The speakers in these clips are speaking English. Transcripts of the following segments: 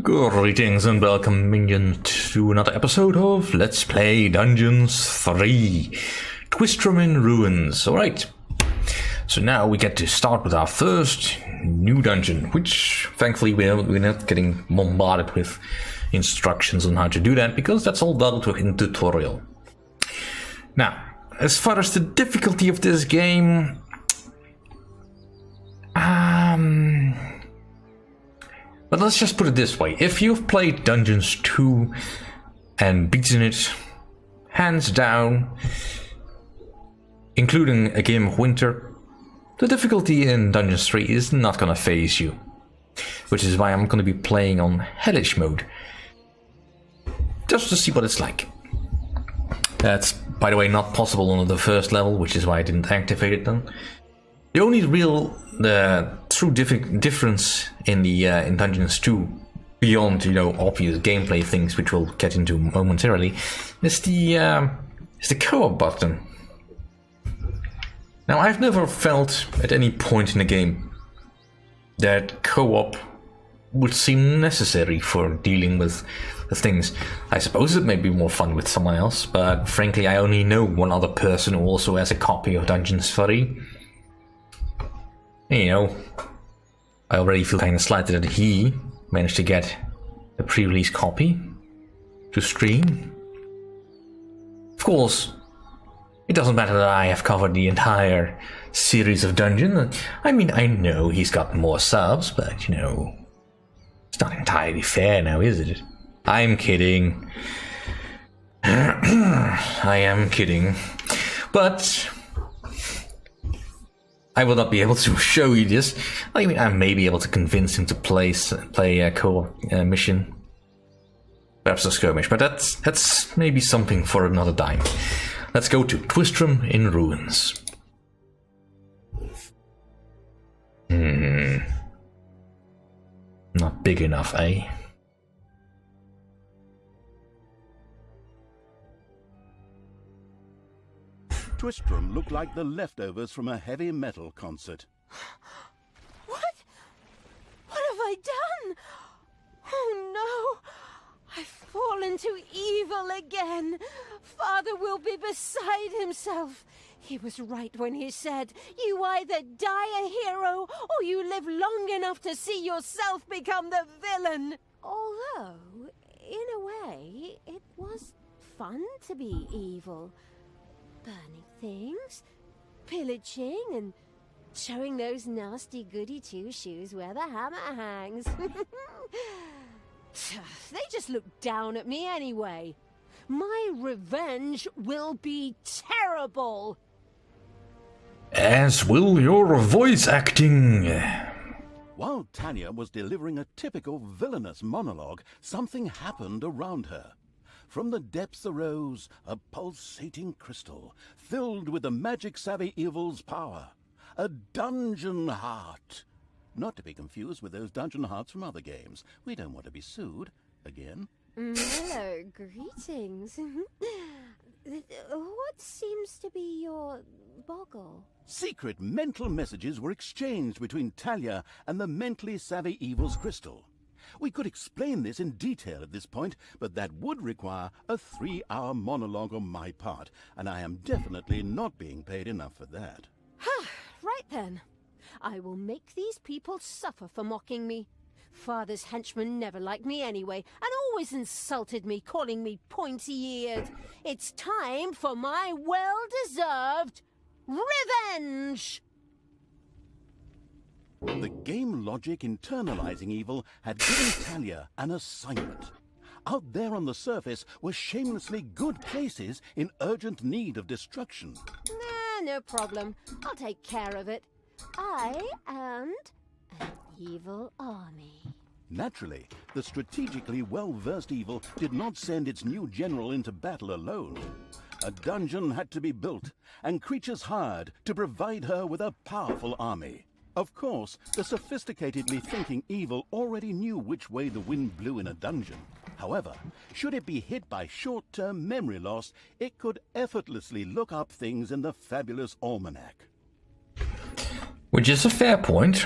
Greetings and welcome, minion, to another episode of Let's Play Dungeons 3 Twistram in Ruins. Alright, so now we get to start with our first new dungeon, which thankfully we're not getting bombarded with instructions on how to do that, because that's all dealt with in tutorial. Now, as far as the difficulty of this game, but let's just put it this way. If you've played Dungeons 2 and beaten it, hands down, including a game of winter, the difficulty in Dungeons 3 is not gonna faze you. Which is why I'm gonna be playing on Hellish mode, just to see what it's like. That's, by the way, not possible on the first level, which is why I didn't activate it then. The only real true difference in the in Dungeons 2, beyond obvious gameplay things which we'll get into momentarily, is the co-op button. Now, I've never felt at any point in the game that co-op would seem necessary for dealing with the things. I suppose it may be more fun with someone else, but frankly, I only know one other person who also has a copy of Dungeons 3. I already feel kind of slighted that he managed to get a pre-release copy to stream. Of course, it doesn't matter that I have covered the entire series of dungeons. I mean, I know he's got more subs, but it's not entirely fair now, is it? I'm kidding. I am kidding. But I will not be able to show you this. I mean, I may be able to convince him to play a co-op mission. Perhaps a skirmish, but that's maybe something for another time. Let's go to Twistram in Ruins. Not big enough, eh? Twistram looked like the leftovers from a heavy metal concert. What? What have I done? Oh no! I've fallen to evil again. Father will be beside himself. He was right when he said, you either die a hero or you live long enough to see yourself become the villain. Although, in a way, it was fun to be evil. Burning things, pillaging, and showing those nasty goody two-shoes where the hammer hangs. They just look down at me anyway. My revenge will be terrible. As will your voice acting. While Talia was delivering a typical villainous monologue, something happened around her. From the depths arose a pulsating crystal, filled with the magic-savvy evil's power. A dungeon heart. Not to be confused with those dungeon hearts from other games. We don't want to be sued. Again. Hello, greetings. What seems to be your boggle? Secret mental messages were exchanged between Talia and the mentally savvy evil's crystal. We could explain this in detail at this point, but that would require a 3-hour monologue on my part, and I am definitely not being paid enough for that. Right then. I will make these people suffer for mocking me. Father's henchmen never liked me anyway, and always insulted me, calling me pointy-eared. It's time for my well-deserved revenge! The game logic internalizing evil had given Talia an assignment. Out there on the surface were shamelessly good places in urgent need of destruction. Nah, no problem. I'll take care of it. I and an evil army. Naturally, the strategically well-versed evil did not send its new general into battle alone. A dungeon had to be built, and creatures hired to provide her with a powerful army. Of course, the sophisticatedly thinking evil already knew which way the wind blew in a dungeon. However, should it be hit by short-term memory loss, it could effortlessly look up things in the fabulous almanac. Which is a fair point.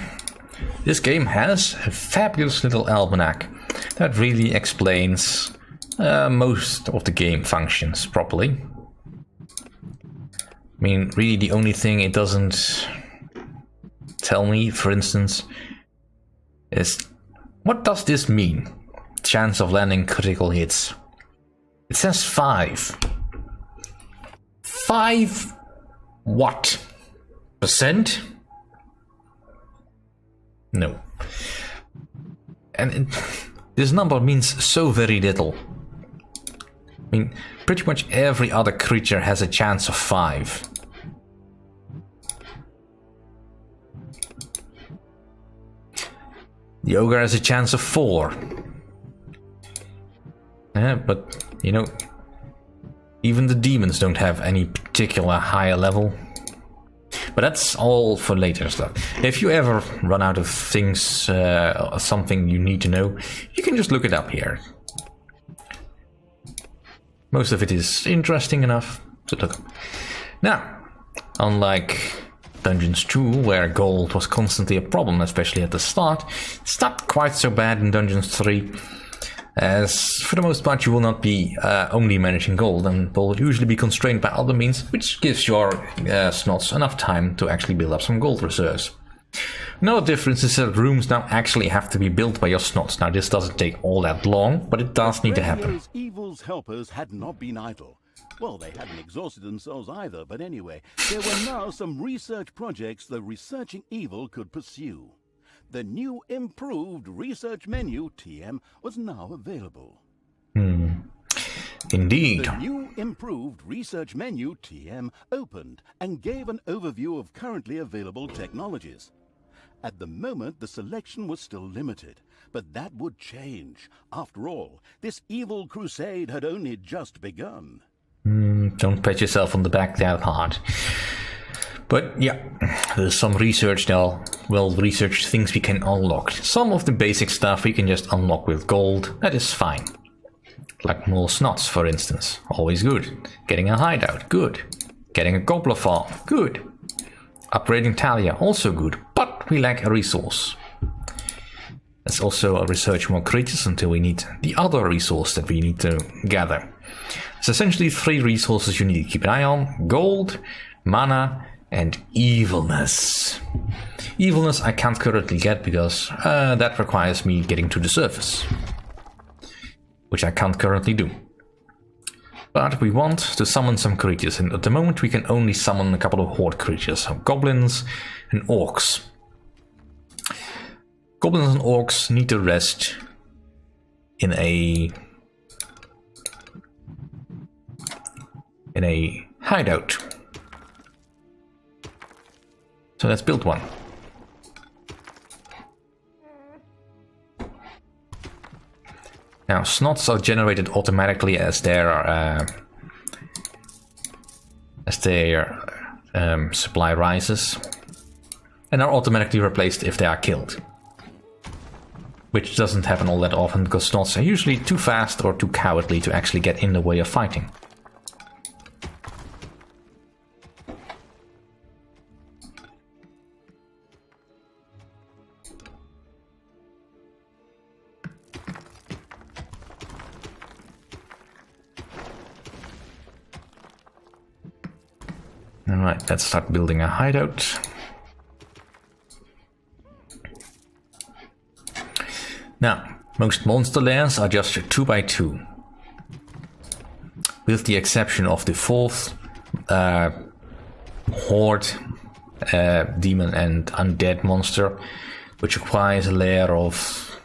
This game has a fabulous little almanac. that really explains most of the game functions properly. I mean, really the only thing it doesn't tell me, for instance, is what does this mean? Chance of landing critical hits. It says 5. 5 what? Percent? No. And this number means so very little. I mean, pretty much every other creature has a chance of 5. The ogre has a chance of 4. Yeah, but, you know, even the demons don't have any particular higher level. But that's all for later stuff. If you ever run out of things, something you need to know, you can just look it up here. Most of it is interesting enough to look up. Now, unlike Dungeons 2, where gold was constantly a problem, especially at the start, it's not quite so bad in Dungeons 3, as for the most part you will not be only managing gold, and will usually be constrained by other means, which gives your snots enough time to actually build up some gold reserves. Another difference is that rooms now actually have to be built by your snots. Now this doesn't take all that long, but it does need to happen. Evil's helpers had not been idle. Well, they hadn't exhausted themselves either, but anyway, there were now some research projects the researching evil could pursue. The new improved research menu, TM, was now available. Indeed. The new improved research menu, TM, opened and gave an overview of currently available technologies. At the moment, the selection was still limited, but that would change. After all, this evil crusade had only just begun. Don't pat yourself on the back that hard. But yeah, there's some research now, well-researched things we can unlock. Some of the basic stuff we can just unlock with gold, that is fine. Like more snots, for instance, always good. Getting a hideout, good. Getting a gobbler farm, good. Upgrading Talia, also good, but we lack a resource. Let's also research more creatures until we need the other resource that we need to gather. It's essentially 3 resources you need to keep an eye on: gold, mana, and evilness. Evilness I can't currently get because that requires me getting to the surface, which I can't currently do. But we want to summon some creatures, and at the moment we can only summon a couple of horde creatures, so goblins and orcs. Goblins and orcs need to rest in a hideout. So let's build one. Now, snots are generated automatically as their supply rises, and are automatically replaced if they are killed. Which doesn't happen all that often because snots are usually too fast or too cowardly to actually get in the way of fighting. Alright, let's start building a hideout. Now, most monster lairs are just 2x2. With the exception of the 4th Horde, demon and undead monster, which requires a layer of...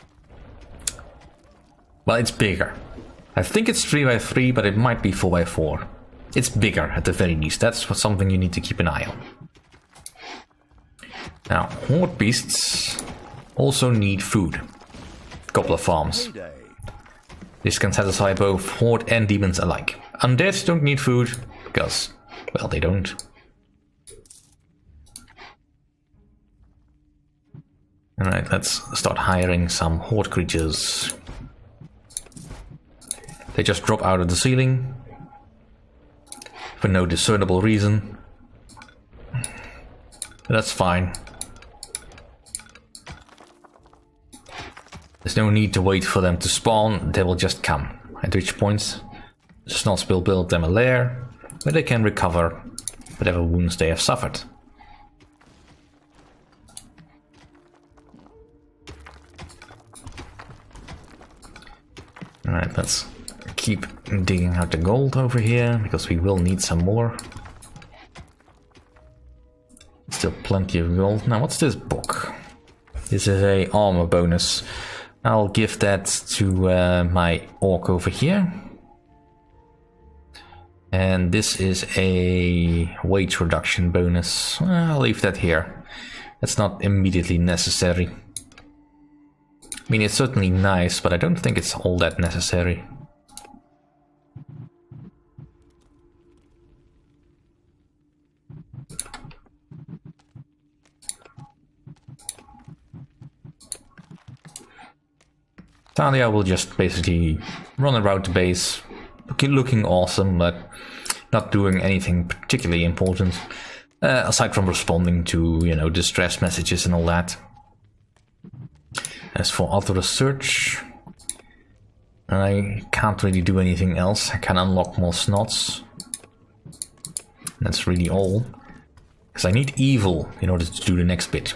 well, it's bigger. I think it's 3x3, but it might be 4x4. It's bigger, at the very least. That's something you need to keep an eye on. Now, horde beasts also need food. Gobbler farms. This can satisfy both horde and demons alike. Undead don't need food, because, well, they don't. Alright, let's start hiring some horde creatures. They just drop out of the ceiling for no discernible reason. That's fine. There's no need to wait for them to spawn, they will just come. At which point, the Snots will build them a lair where they can recover whatever wounds they have suffered. Alright, let's keep digging out the gold over here, because we will need some more. Still plenty of gold. Now, what's this book? This is a armor bonus. I'll give that to my orc over here. And this is a weight reduction bonus. I'll leave that here. That's not immediately necessary. I mean, it's certainly nice, but I don't think it's all that necessary. Talia will just basically run around the base, looking awesome, but not doing anything particularly important, aside from responding to, you know, distress messages and all that. As for auto research, I can't really do anything else. I can unlock more Snots. That's really all. Because I need evil in order to do the next bit.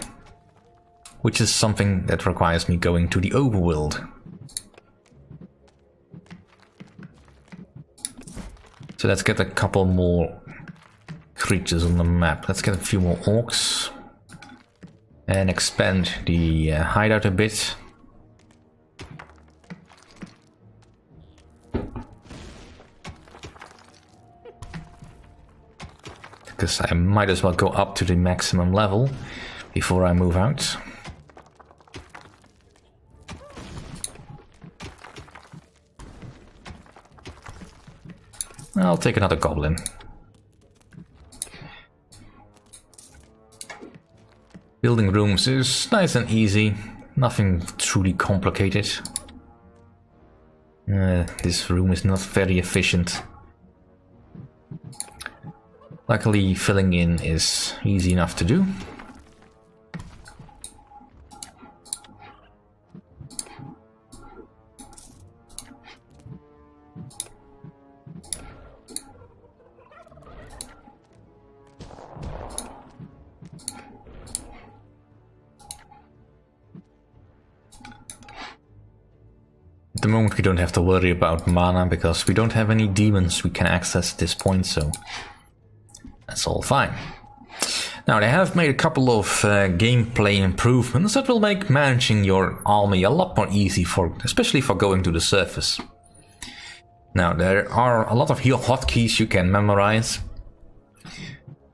Which is something that requires me going to the overworld. So let's get a couple more creatures on the map. Let's get a few more orcs. And expand the hideout a bit. Because I might as well go up to the maximum level before I move out. I'll take another goblin. Building rooms is nice and easy, nothing truly complicated. This room is not very efficient. Luckily, filling in is easy enough to do. At the moment we don't have to worry about mana because we don't have any demons we can access at this point, so that's all fine. Now they have made a couple of gameplay improvements that will make managing your army a lot more easy, especially for going to the surface. Now there are a lot of hotkeys you can memorize,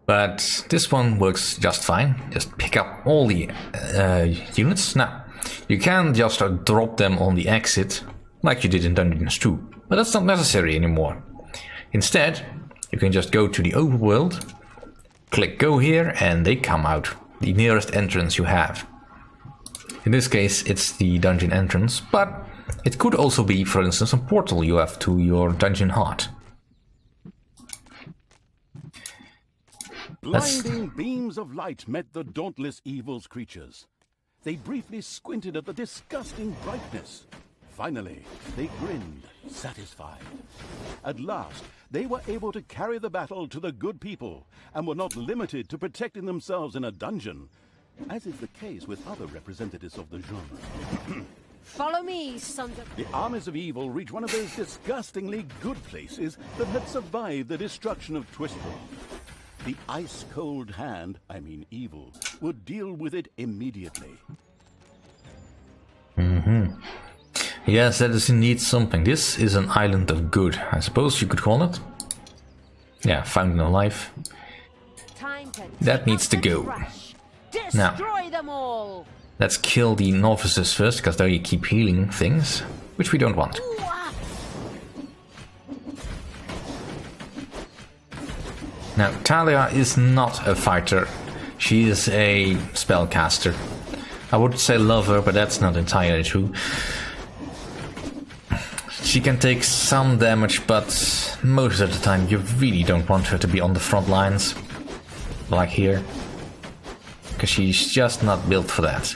but this one works just fine. Just pick up all the units. Now you can just drop them on the exit like you did in Dungeons 2, but that's not necessary anymore. Instead, you can just go to the overworld, click go here, and they come out, the nearest entrance you have. In this case, it's the dungeon entrance, but it could also be, for instance, a portal you have to your dungeon heart. Blinding beams of light met the dauntless evil's creatures. They briefly squinted at the disgusting brightness. Finally, they grinned, satisfied. At last, they were able to carry the battle to the good people, and were not limited to protecting themselves in a dungeon, as is the case with other representatives of the genre. Follow me, sons of... The armies of evil reached one of those disgustingly good places that had survived the destruction of Twistram. The ice-cold hand, I mean evil, would deal with it immediately. Yes, that is indeed something. This is an island of good, I suppose you could call it. Yeah, fountain of life. That needs to go. Now, them all. let's kill the novices first, because they keep healing things, which we don't want. Now, Talia is not a fighter. She is a spellcaster. I would say lover, but that's not entirely true. She can take some damage, but most of the time you really don't want her to be on the front lines. Like here. Because she's just not built for that.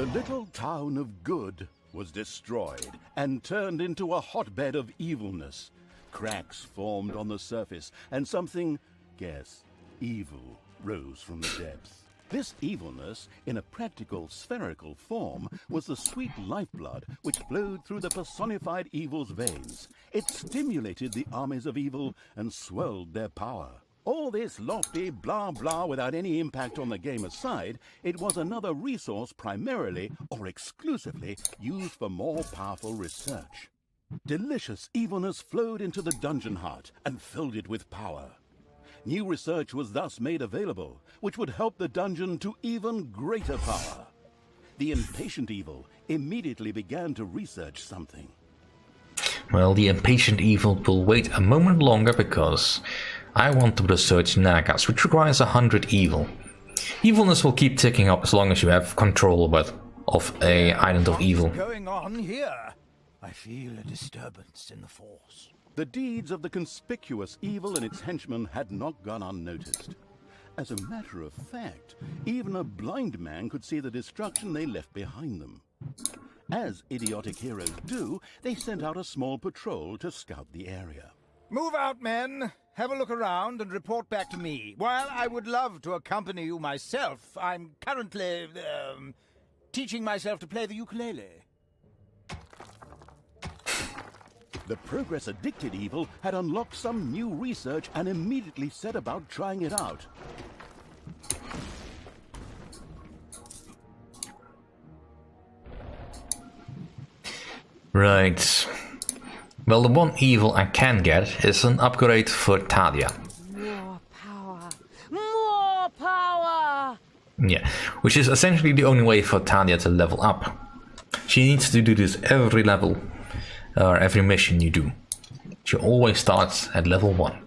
The little town of Good was destroyed and turned into a hotbed of evilness. Cracks formed on the surface, and something, guess, evil rose from the depths. This evilness, in a practical spherical form, was the sweet lifeblood which flowed through the personified evil's veins. It stimulated the armies of evil and swelled their power. All this lofty blah blah without any impact on the game aside, it was another resource primarily or exclusively used for more powerful research. Delicious evilness flowed into the dungeon heart and filled it with power. New research was thus made available, which would help the dungeon to even greater power. The impatient evil immediately began to research something. Well, the impatient evil will wait a moment longer because I want to research Nagas, which requires 100 evil. Evilness will keep ticking up as long as you have control of a island of evil. What's going on here? I feel a disturbance in the force. The deeds of the conspicuous evil and its henchmen had not gone unnoticed. As a matter of fact, even a blind man could see the destruction they left behind them. As idiotic heroes do, they sent out a small patrol to scout the area. Move out, men. Have a look around and report back to me. While I would love to accompany you myself, I'm currently, teaching myself to play the ukulele. The progress-addicted evil had unlocked some new research and immediately set about trying it out. Right. Well, the one evil I can get is an upgrade for Talia. More power! More power! Yeah, which is essentially the only way for Talia to level up. She needs to do this every level, or every mission you do. She always starts at level 1.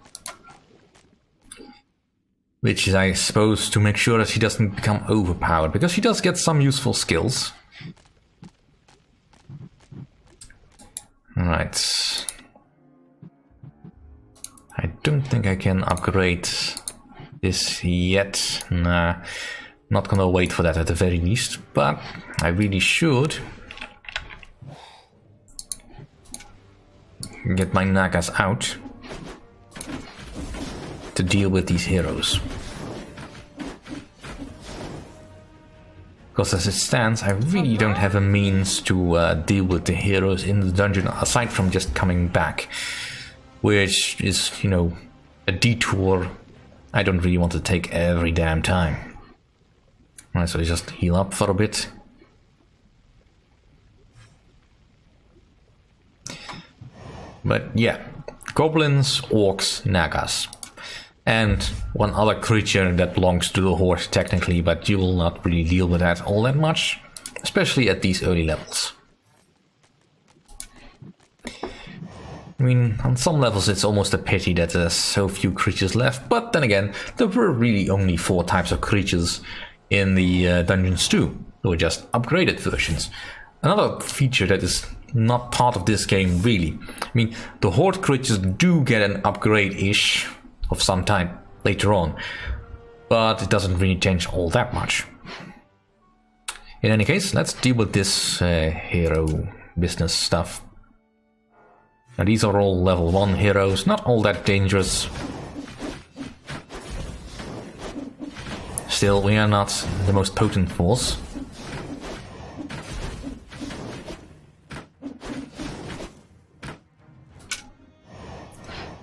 Which is, I suppose, to make sure that she doesn't become overpowered, because she does get some useful skills. Right. I don't think I can upgrade this yet. Nah, not gonna wait for that at the very least, but I really should get my Nagas out to deal with these heroes. Because as it stands, I really don't have a means to deal with the heroes in the dungeon aside from just coming back. Which is, you know, a detour I don't really want to take every damn time. Alright, so I just heal up for a bit. But yeah, goblins, orcs, Nagas. And one other creature that belongs to the Horde technically, but you will not really deal with that all that much, especially at these early levels. I mean, on some levels it's almost a pity that there's so few creatures left, but then again, there were really only 4 types of creatures in the dungeons too. They were just upgraded versions. Another feature that is not part of this game really. I mean, the Horde creatures do get an upgrade-ish of some type later on, but it doesn't really change all that much. In any case, let's deal with this hero business stuff. Now these are all level 1 heroes, not all that dangerous. Still, we are not the most potent force.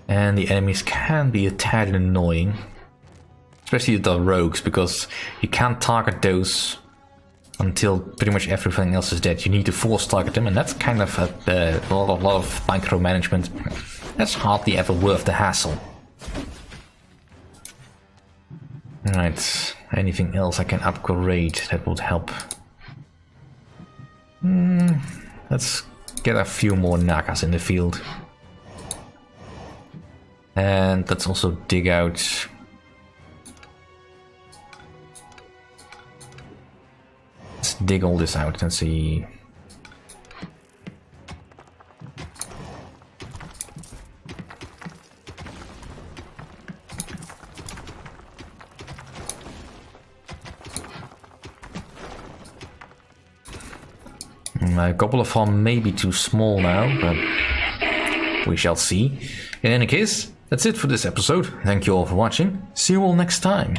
And the enemies can be a tad annoying, especially the rogues, because you can't target those until pretty much everything else is dead. You need to force target them, and that's kind of a lot of micromanagement. That's hardly ever worth the hassle. Alright, anything else I can upgrade that would help? Let's get a few more Nagas in the field. And let's also dig out. Let's dig all this out and see. Gob-O-Bot may be too small now, but we shall see. In any case, that's it for this episode. Thank you all for watching. See you all next time.